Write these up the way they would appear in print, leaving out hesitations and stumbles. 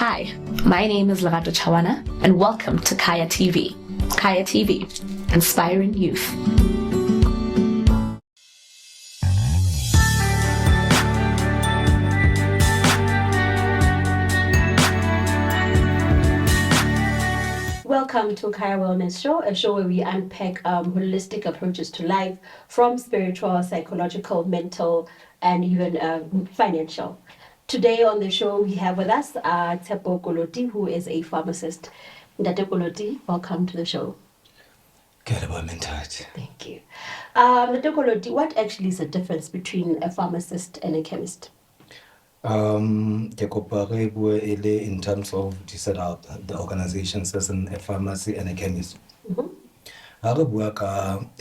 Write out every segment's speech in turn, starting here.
Hi, my name is Lerato Chawana, and welcome to Khaya TV. Khaya TV, inspiring youth. Welcome to Khaya Wellness Show, a show where we unpack holistic approaches to life from spiritual, psychological, mental, and even financial. Today on the show, we have with us Tšepo Koloti, who is a pharmacist. Nthati Koloti, welcome to the show. Nthati. Thank you. Nthati Koloti, what actually is the difference between a pharmacist and a chemist? In terms of set up the organizations as a pharmacy and a chemist. A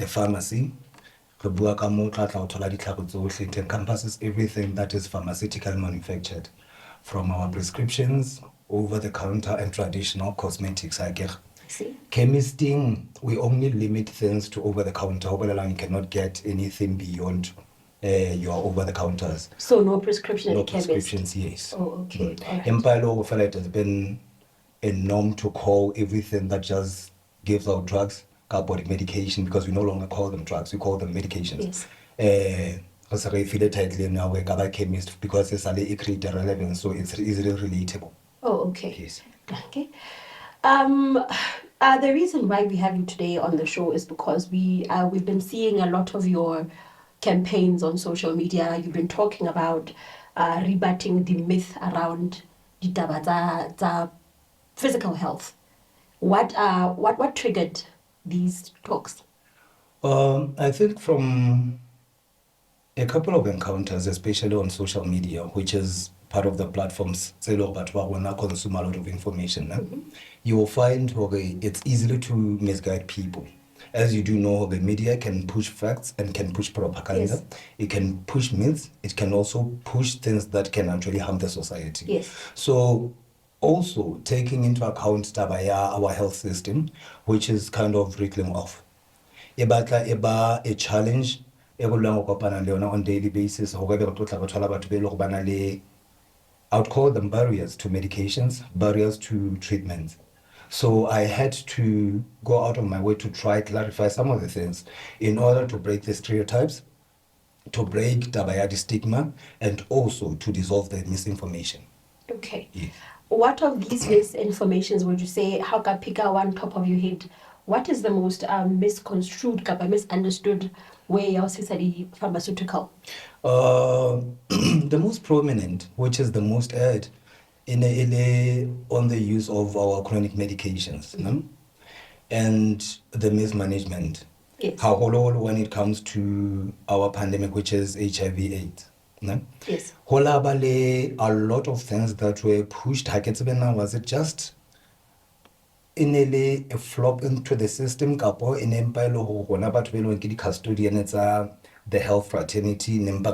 pharmacy it encompasses everything that is pharmaceutical manufactured, from our prescriptions, over the counter, and traditional cosmetics. Chemisting, we only limit things to over the counter. You cannot get anything beyond your over the counters. So no prescription. No prescriptions, yes. Oh, okay. Empire law it has been a norm to call everything that just gives out drugs cardboard medication, because we no longer call them drugs, we call them medications. Yes. Now we got a chemist because it's a create relevant, so it's easily relatable. Oh, okay. Yes. Okay. The reason why we have you today on the show is because we've been seeing a lot of your campaigns on social media. You've been talking about rebutting the myth around the physical health. What triggered these talks? I think from a couple of encounters, especially on social media, which is part of the platforms, but when I consume a lot of information, you will find it's easily to misguide people. As you do know, the media can push facts and can push propaganda. Yes. It can push myths. It can also push things that can actually harm the society. Yes. So also taking into account our health system, which is kind of written off. Eba a challenge on daily basis. I would call them barriers to medications, barriers to treatments. So I had to go out of my way to try to clarify some of the things in order to break the stereotypes, to break the stigma, and also to dissolve the misinformation. Okay. Yes. What of these misinformations would you say, how can pick out one top of your head? What is the most misconstrued, misunderstood way of society pharmaceutical? The most prominent, which is the most aired, on the use of our chronic medications, and the mismanagement. Yes. How when it comes to our pandemic, which is HIV/AIDS. Yes. A lot of things that were pushed. Was it just a flop into the system? In empire, custodian, it's the health fraternity. Some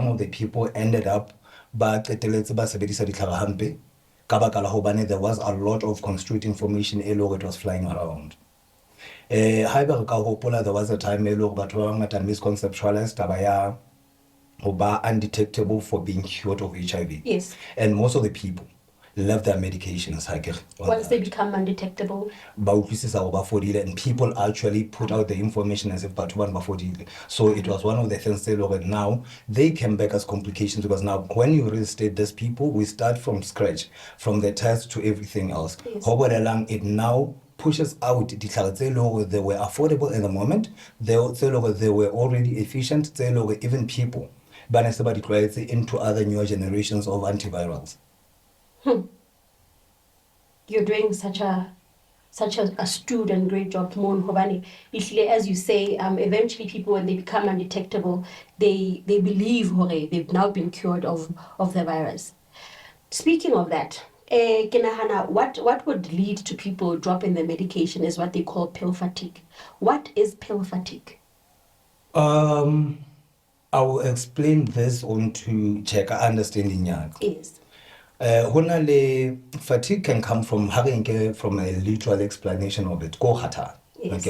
of the people ended up, but there was a lot of construed information it was flying around. There was a time misconceptualized undetectable for being cured of HIV. Yes. And most of the people left their medications. Once they become undetectable. And people actually put out the information as if so it was one of the things they look at. Now they came back as complications, because now when you restate these people, we start from scratch, from the test to everything else. Yes. It now pushes out the they were affordable in the moment, they were already efficient, even people into other newer generations of antivirals. You're doing such a astute and great job, as you say. Eventually people, when they become undetectable, they believe they've now been cured of the virus. Speaking of that, what would lead to people dropping their medication is what they call pill fatigue. What is pill fatigue? I will explain this on to check understanding. Yes. Fatigue can come from a literal explanation of it. Go hata. Yes.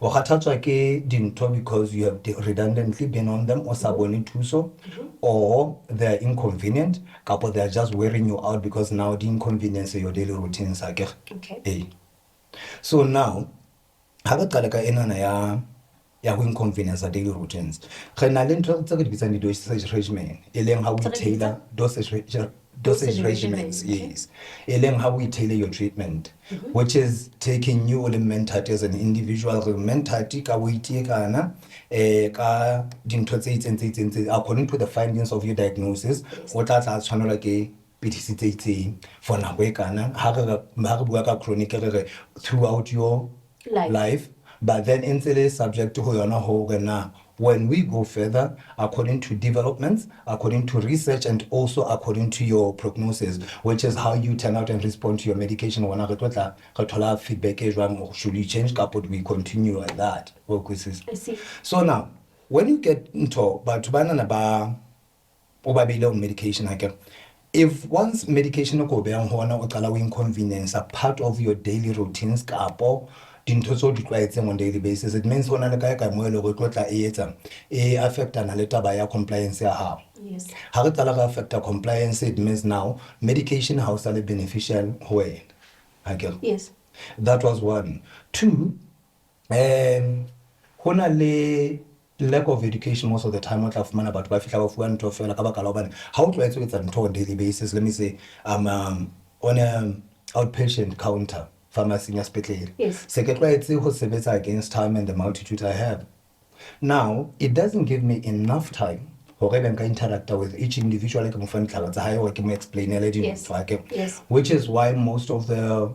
o kgathatswa ke dintho because you have redundantly been on them, or sa bone thuso, or they're inconvenient, kapo they're just wearing you out because now the inconvenience your daily routines akere. Okay. So now ha re qala ka enana ya go inconvenience a daily routines, re na le ntho tse re di bitsang di-dosage regimen, e leng how we tailor dosage regimens, yes, e leng how we tailor your treatment, which is taking you le Nthati as an individual, re Nthati ka weight e kana ka dintho tse itseng according to the findings of your diagnosis, o tla tshwanelwa ke pidisi tse itseng for nako e kana. Ha re bua ka chronic re throughout your life, but then in subject to yona hore na when we go further, according to developments, according to research, and also according to your prognosis, which is how you turn out and respond to your medication, feedback, should you change, do we continue like that? I see. So now, when you get into on medication, if once medication go beyond inconvenience a part of your daily routines, kapo dintho tso di tlwaetseng on daily basis, it means hona le kae mo le go tlotla e etsa e affecta na le taba ya compliance ya hao. Yes. Ha re tsala ga affecta compliance, it means now medication ha o sa le beneficial ho wena. Yes. That was one. Two, hona le lack of education most of the time. What I've man about ba fihla ba fuwa ntho fela ka baka la hobane ha o tlwaetse ho etsa ntho on daily basis. Let me say on a outpatient counter pharmacy ya sepetlele. Yes. Se ke tlwaetse ho sebetsa against time and the multitude I have. Now, it doesn't give me enough time hore be nka interacta with each individual ke mo fa ditlhaka tsa hae, ke mo explainele dintho. Yes. Which is why most of the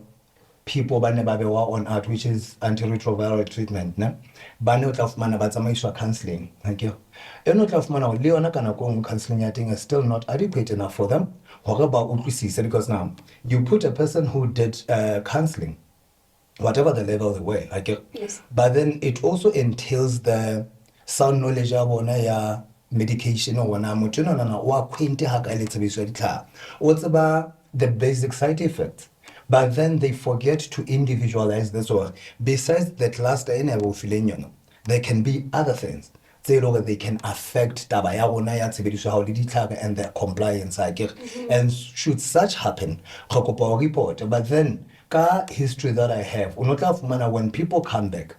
people ba ne ba bewa on art, which is antiretroviral treatment, ne ba ne o tla fumana ba tsamaiswa counselling. Eno o tla fumana le yona ka nako nngwe counselling ya teng is still not adequate enough for them hore ba utlwisise, because now you put a person who did counselling, whatever the level they were, yes, but then it also entails the sound knowledge ya bona ya medication or wona motho na o acquainte ha ka le tsebiso ya ditlhare, o tseba the basic side effects, but then they forget to individualize this one. Besides the cluster in a filling, there can be other things they can affect taba ya rona ya tshebediso ha o le ditlhare and the compliance and should such happen re kopa o report. But then ka history that I have, o no tla fumana when people come back,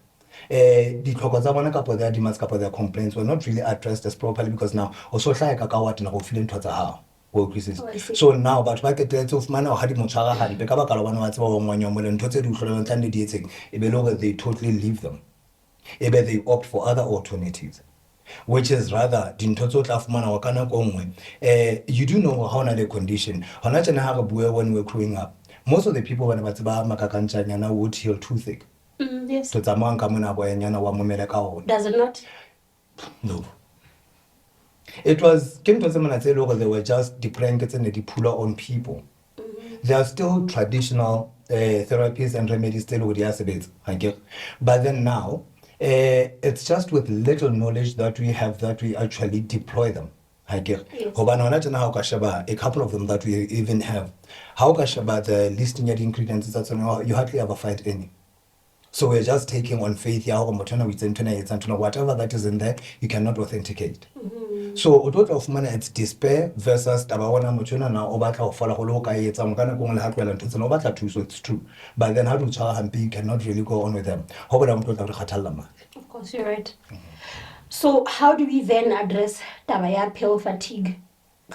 ditlhoko tsa bona kapo their demands kapo their complaints were not really addressed as properly, because now o so hlaya ka what na go file ntho tsa hao. So now batho ba keteletse o fumana ha di mo tshwara hampe ka baka la bona wa tseba o ngwanya mo le ntho tse di utlwelang tla ne di etseng e be le they totally leave them, ebe they opt for other alternatives, which is rather dintho tse o tla fumana wa kana ko nngwe. You do know how na le condition hona tsena ha re bua when we were growing up, most of the people when ba tseba makakantshanyana would heal toothache. Yes. To tsamaya ka mona bo yanyana wa momela ka ona. Does it not? No. It was they were just the prankets and the puller on people. There are still traditional therapies and remedies still with the but then now it's just with little knowledge that we have that we actually deploy them. Yes. A couple of them that we even have. How the listing of the ingredients that's you hardly ever find any. So we're just taking on faith, whatever that is in there, you cannot authenticate. So a lot of money, it's despair versus tabawana mochuna na obata follow holoka it's amgana kung lahat well and obata too, so it's true. But then how to hampi, you cannot really go on with them. Of course, you're right. So how do we then address tabaya pill fatigue?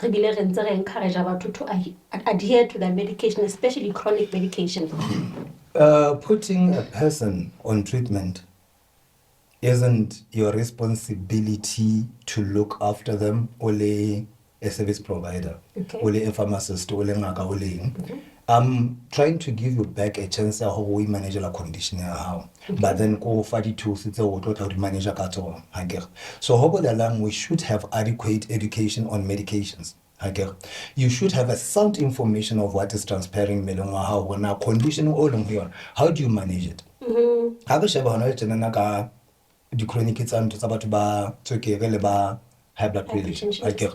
Re encourage about to adhere to the medication, especially chronic medication. Putting a person on treatment isn't your responsibility to look after them, only a service provider, only a pharmacist, only ngaka. I'm trying to give you back a chance how we manage the condition how. But then go for the tools it's how to manage a so how about we should have adequate education on medications. You should have a sound information of what is transpiring how when a condition all on here. How do you manage it? How the chronic it's and about high blood pressure.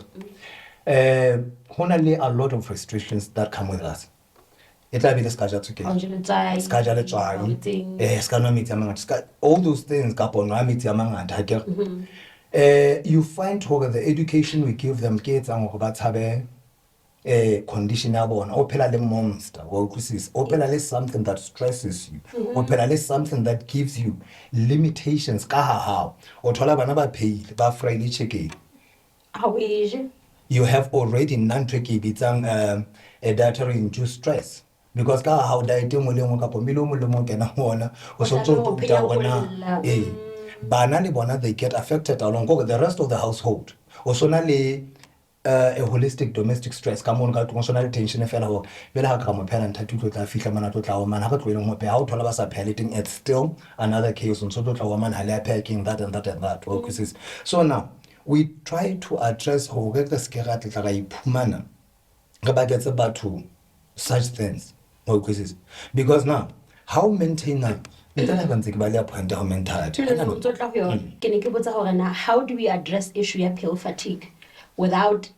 Only a lot of restrictions that come with us. e tla be le ska ja tswekere, ska ja letswai, ska nwa metsi a mangata, all those things ka nwa metsi a mangata akere. You find hore the education we give them ke etsang hore ba tshabe condition ya bona, o phela le monster, wa utlwisisa, o phela le something that stresses you, o phela le something that gives you limitations ka hao. O thola bana ba pheile ba friendly chicken, you have already non-tricky bitsang a dietary induced stress, because ka hao diet mo le mo ka pomelo mo le mo kena bona o so tso tsa bona bana le bona they get affected along with the rest of the household. O sona le a holistic domestic stress ka mono ka emotional tension e fela ho bele ha ka mo phela Nthati tlo tla fihla mana tlo tla o mana ha ka tloeleng ho pe ha o thola ba sa pheleting, it's still another case on so tlo tla o mana ha le packing that and that and that. So now we try to address ho re ka se ra tla ga iphumana re ba ke tse batho such things, because now how maintain that. How do we address issue of pill fatigue without,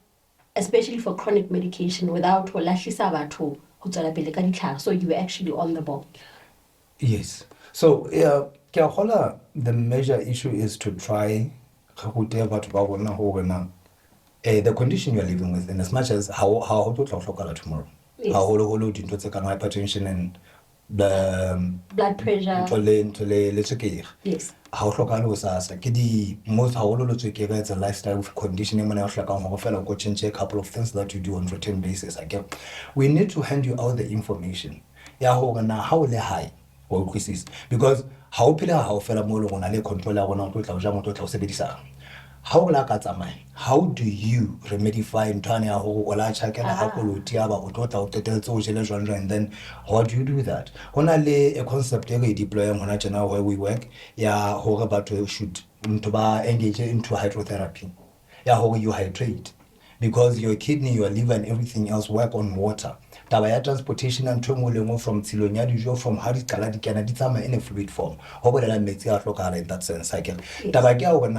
especially for chronic medication, without so you're actually on the ball? Yes. So the major issue is to try the condition you are living with, and as much as how to tomorrow, how hypertension and the blood pressure, yes. How most it's a lifestyle conditioning when I go change a couple of things that you do on a routine basis. We need to hand you out the information. How high because how control how do you remedify and then how do you do that? A concept we deploy where we work, should engage into hydrotherapy. You hydrate, because your kidney, your liver and everything else work on water. Taba transportation and from Tsilonya from Harris Kaladi in a fluid form. In that sense,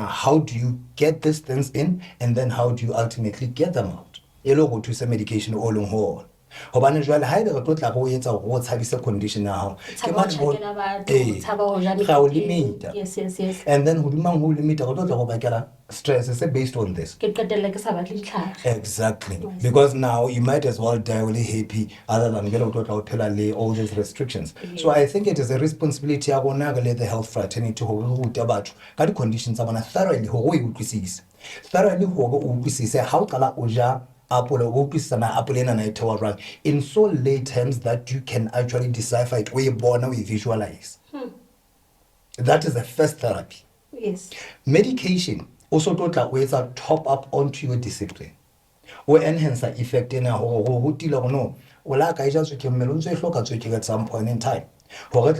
how do you get these things in, and then how do you ultimately get them out? Go to some medication all on whole. Condition now. Yes. And then who limit stress is based on this. Exactly. Because now you might as well die really happy other than get all these restrictions. Yes. So I think it is a responsibility of the health fraternity to about conditions thoroughly how in so lay terms that you can actually decipher it, where you're born, we visualize. That is the first therapy. Yes. Medication also ways are top up onto your discipline or enhance the effect in a no. At some point in time. You're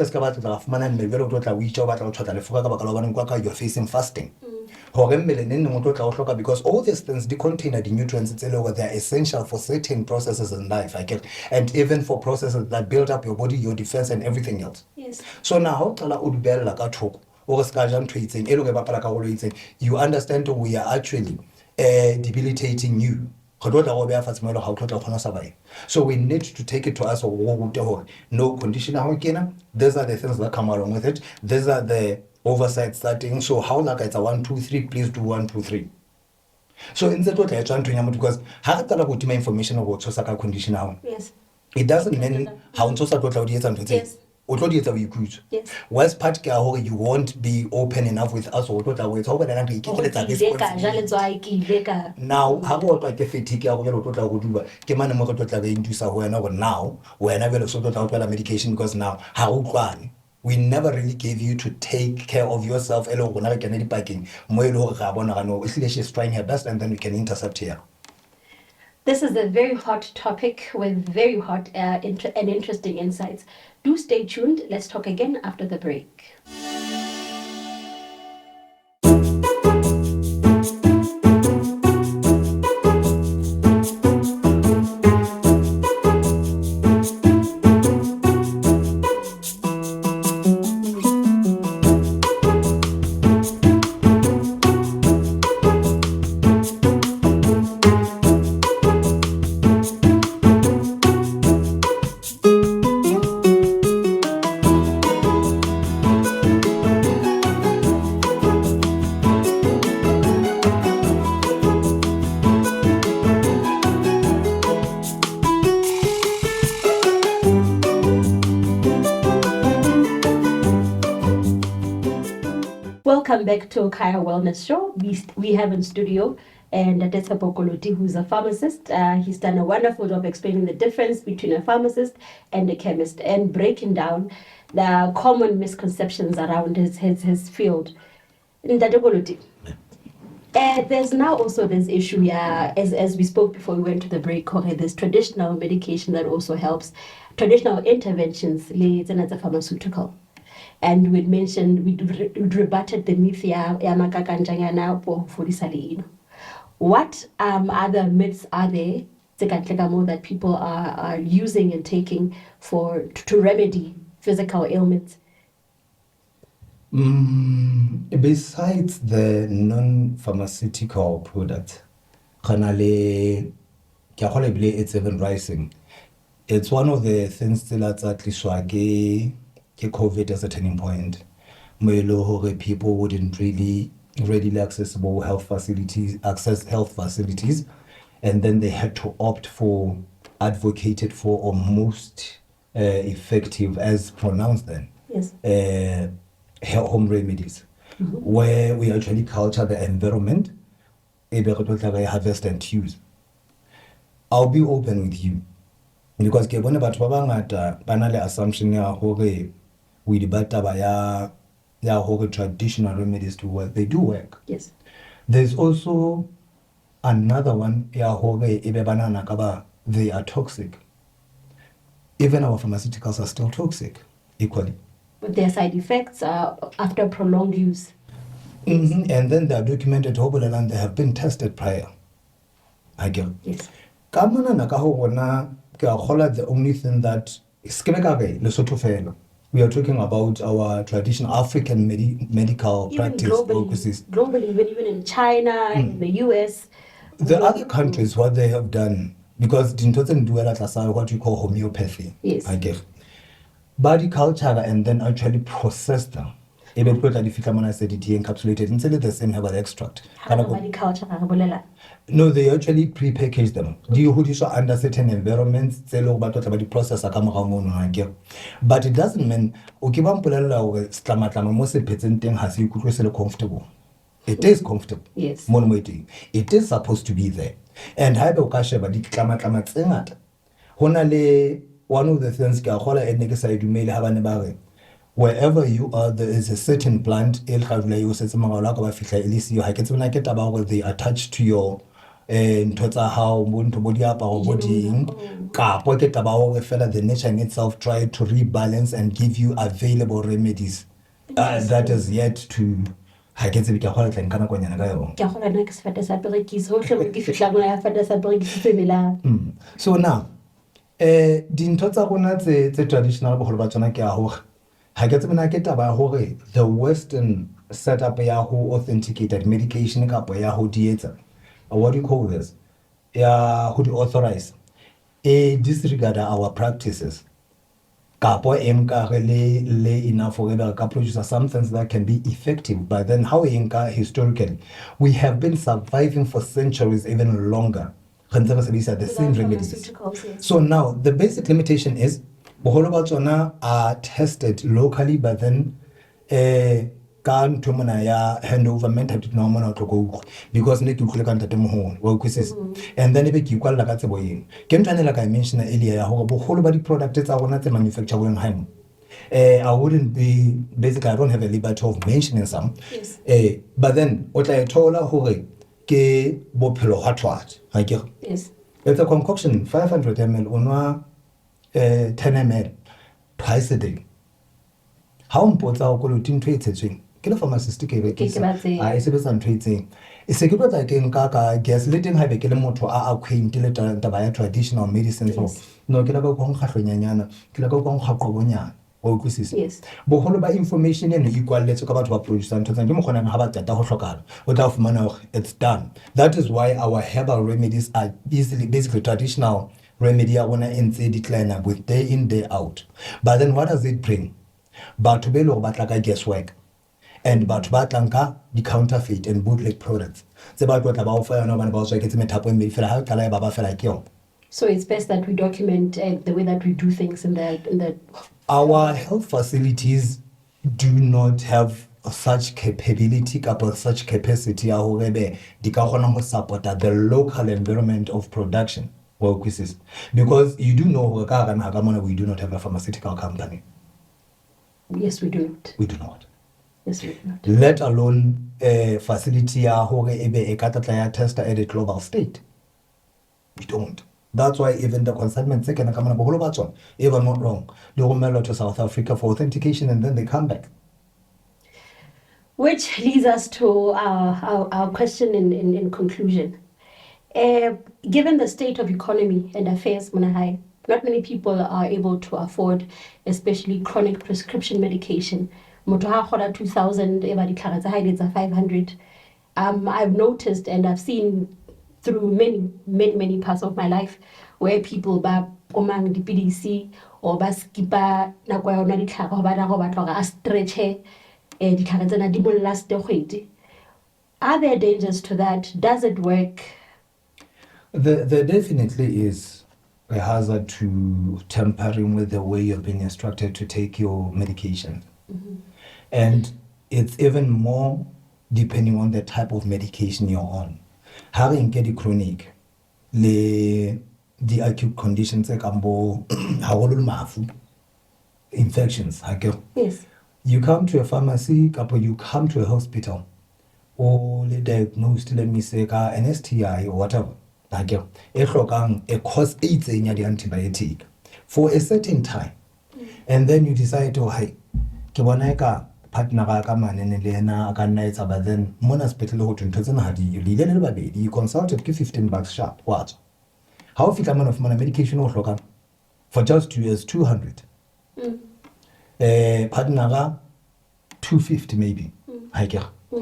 facing fasting. Because all these things they contain the nutrients, they are essential for certain processes in life, and even for processes that build up your body, your defense, and everything else. Yes. So now you understand we are actually debilitating you. So we need to take it to us. No condition. These are the things that come along with it. These are the oversight starting. So how it's a 1, 2, 3, please do 1, 2, 3. So in that way, I trying to because how to information about social condition now. Yes. It doesn't mean how to yes. Yes. Worst part you won't be open enough with us or now how about like fatigue now when medication because now how we never really gave you to take care of yourself she's trying her best and then we can intercept here. This is a very hot topic with very hot and interesting insights. Do stay tuned. Let's talk again after the break. Welcome back to Khaya Wellness Show. We have in studio and Tšepo Koloti, who's a pharmacist. He's done a wonderful job explaining the difference between a pharmacist and a chemist and breaking down the common misconceptions around his field. Nthati Koloti, there's now also this issue, as we spoke before we went to the break, there's traditional medication that also helps, traditional interventions, it's a pharmaceutical. And we'd mentioned, we'd rebutted the myth What other myths are there that people are using and taking to remedy physical ailments? Besides the non-pharmaceutical products, it's even rising. It's one of the things that's at least COVID as a turning point. People wouldn't really readily accessible health facilities, and then they had to opt for, advocated for, or most effective, as pronounced then, Yes. home remedies, where we actually culture the environment, harvest and use. I'll be open with you, because ke bona batho ba bangata ba na le assumption ya hore we debata ba ya hore traditional remedies to work. They do work. Yes. There's also another one ya hore ebe banana kaba they are toxic. Even our pharmaceuticals are still toxic equally. But their side effects after prolonged use. And then they are documented and they have been tested prior. I get. Yes. The only thing that we are talking about our traditional African medical Even practice. globally, even in China, in the US. The other countries, what they have done, because it doesn't do what you call homeopathy. Yes. I guess. Body culture and then actually process them. Even put encapsulated and the same herbal extract. Body culture. No, they actually pre-package them. Do you under certain environments? Process but it doesn't mean comfortable. It is comfortable. Yes. It is supposed to be there. And one of the things wherever you are, there is a certain plant they attach to your the nature in itself try to rebalance and give you available remedies that is yet to so now dintho tsa rona tse traditional boholo ba tsona ke a hore ha ke tsebana ke taba hore the western setup ya ho authenticated medication ka ya ho dietsa, what do you call this, ya ho di authorize disregard our practices kapo le enough for ka produce some things that can be effective. But then how historically we have been surviving for centuries, even longer, the same remedies. Yes. So now the basic limitation is boholo are tested locally, but then can't handover mental to go because need to click on the and then if you call like at the boy like I mentioned earlier, whole body products are not manufactured in home. I wouldn't be basically, I don't have a liberty of mentioning some. Yes. But then what I told her ke bophelo hot what I get. Yes. It's a concoction 500 ml on 10 ml twice a day. How important are you to treat ke le pharmacist ke be ke a sebetsa ntho itseng e se ke batla ke nka ka guess le teng ha be ke le motho a acquainted taba ya traditional medicine so no ke la ka go nkgahlonyanyana ke la ka go nkgaqobonyana o utlwisisa. Yes. Boholo ba information eno equaletse ka batho ba produce ntho tsang ke mo kgonang ha ba tsata ho hlokana o tla fumana hore it's done. That is why our herbal remedies are basically traditional remedy ya bona entse decline with day in day out. But then what does it bring? Batho be lo batla ka guesswork and batho ba tlanka the counterfeit and bootleg products. Se ba tla ba o fa yona bana ba o tswa ke tse methapo e fela ha tla ba ba fela ke yona. So it's best that we document the way that we do things in the Our health facilities do not have such capability kapa such capacity ya hore be di ka kgona ho supporta the local environment of production because you do know hore ka hara naha ka mona we do not have a pharmaceutical company. Yes, we do not. We do not. Yes, we do not. Let alone facility ya hore ebe e ka tla ya tester at a global state. We don't. That's why even the consignment second come on, if I'm not wrong, they will to South Africa for authentication and then they come back. Which leads us to our question in conclusion. Given the state of economy and affairs, Manahai, not many people are able to afford, especially chronic prescription medication. Motoha 2,000, 500. I've noticed and I've seen through many parts of my life where people ba komang dipidisi or ba skipa na kwa yona ditlhare ba na go batla ga stretche ditlhare tsena di bolla kgwedi. Are there dangers to that? Does it work? There definitely is a hazard to tampering with the way you've been instructed to take your medication. And it's even more depending on the type of medication you're on. Having get chronic, the acute conditions like infections. Yes. You come to a pharmacy, you come to a hospital, or they diagnosed, let me say, an STI or whatever. A cause AIDS in the antibiotic for a certain time. And then you decide, oh, hey, partner ka manene le ena ka nna etsa but then mona hospital ho ntho tsena ha di le le babedi you consulted ke $15 sharp what how fitla man of medication o hloka for just 2 years 200 partner ka 250 maybe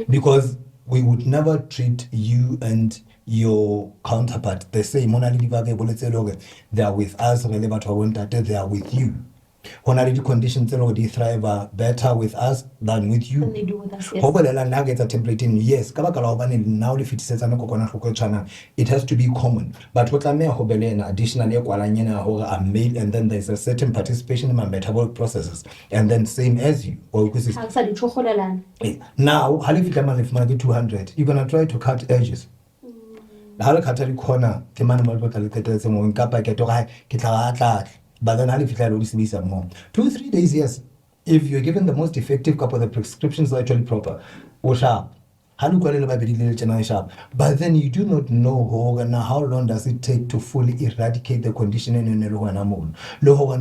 because we would never treat you and your counterpart the same. They are with us, they are with you. Honorary conditions they thrive better with us than with you. Than they do with us, yes. Yes, now if it says it has to be common. But what I mean additionally a male and then there's a certain participation in my metabolic processes and then same as you. Now, if 200, you're gonna try to cut edges. Corner, but then if you more 2-3 days, yes. If you're given the most effective couple, the prescriptions are actually proper. Or sharp. But then you do not know how long does it take to fully eradicate the condition in the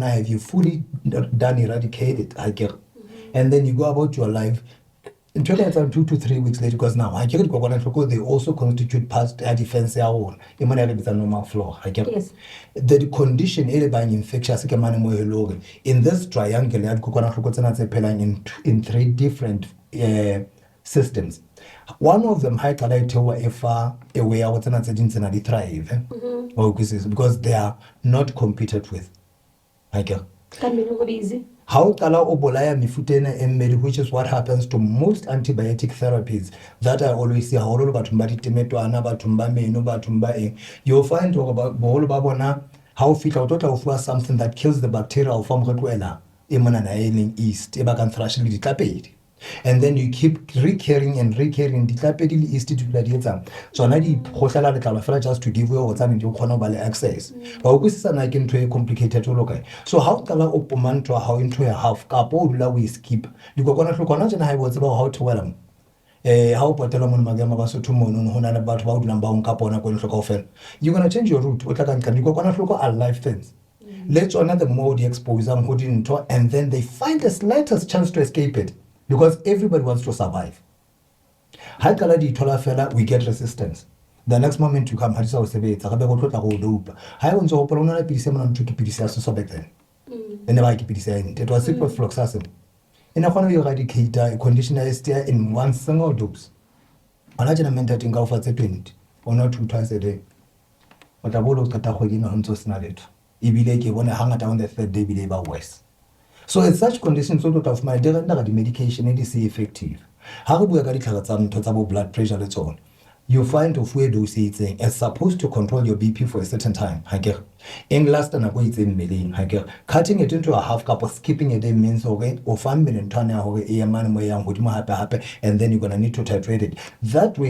have you fully done eradicated? And then you go about your life. In 2 to 3 weeks later, because now they also constitute past defense in the normal floor. Yes. The condition infectious in this triangle in 3 different systems. One of them high far away thrive because they are not competed with. Easy. How kala obolaya mifutena emmedi, which is what happens to most antibiotic therapies that I always see how you'll find how fit out something that kills the bacterial form yeast and then you keep recurring yeast so just to give you access complicated so how to how into a half cup we skip you go how to wear how potela mon magama ba sotho mono ho na le batho ba o dulang ba o nka bona go ntloka ofela you're going to change your route o tla ka you go kona hloko a life things let's another more the expose am go dinto and then they find the slightest chance to escape it because everybody wants to survive. Ha kala di thola fela we get resistance. The next moment you come hadisa o sebetsa ga be go tlotla go dopa ha e ntse go pona na pidise mona ntho ke pidise ya so back then ene ba ke pidise ene it was ciprofloxacin ina khona yo eradicate a condition ya STI in one single dose ana jena Nthati nga ufa 20 or not 2 times a day but abolo ka ta go gina ntse sina letho ibile ke bona hangata on the 3rd day bile ba worse. So in such conditions, sort of my the medication is effective. How we are going to blood pressure and so on. you find of where those eating is supposed to control your BP for a certain time. In last and cutting it into a half cup or skipping a day means okay, or 5 minutes turn and then you're gonna need to titrate it. That way,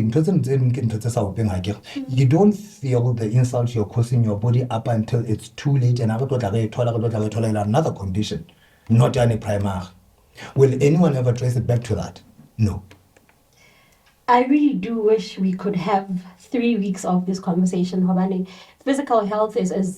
you don't feel the insult you're causing your body up until it's too late and another condition, not any primary. Will anyone ever trace it back to that? No. I really do wish we could have 3 weeks of this conversation. Hobane, physical health is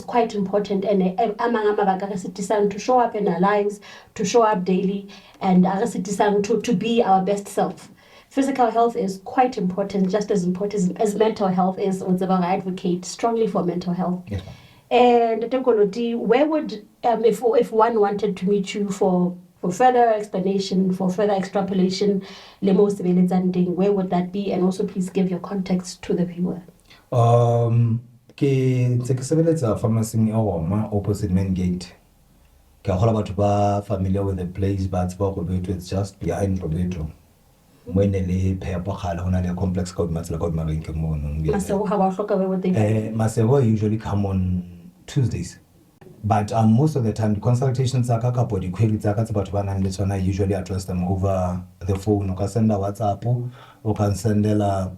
quite important, and to show up in our lives, to show up daily, and to be our best self. Physical health is quite important, just as important as mental health is. I advocate strongly for mental health. Yes, and Tšepo Koloti, where would if one wanted to meet you for further explanation, for further extrapolation, where would that be? And also please give your context to the viewer. Ke pharmacy opposite main gate. Ke about ba familiar with the place, but it's just behind Roberto. When le paper le complex code matsela code marinke mo. Where would they be? Masego usually come on Tuesdays. But most of the time, the consultations are the queries are I usually address them over the phone. You can send a WhatsApp, or can send on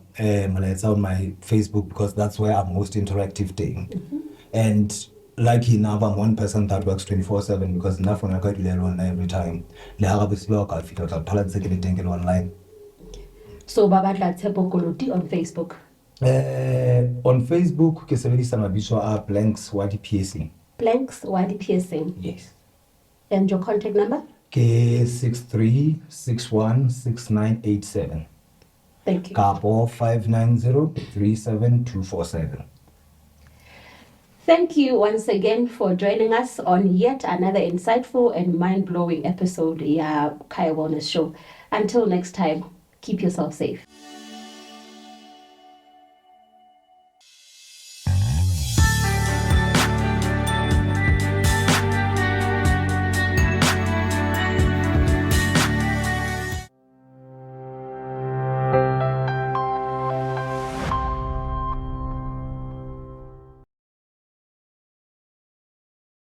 my Facebook, because that's where I'm most interactive thing. Mm-hmm. And like enough, I'm one person that works 24/7 because enough when I go to learn online every time. Online. So Babadla Tšepo Koloti on Facebook. On Facebook, ke blanks YDPSing. Blanks YDPSing. Yes. And your contact number? K63616987. Thank you. Kapo 590-37247. Thank you once again for joining us on yet another insightful and mind-blowing episode of Khaya Wellness Show. Until next time, keep yourself safe.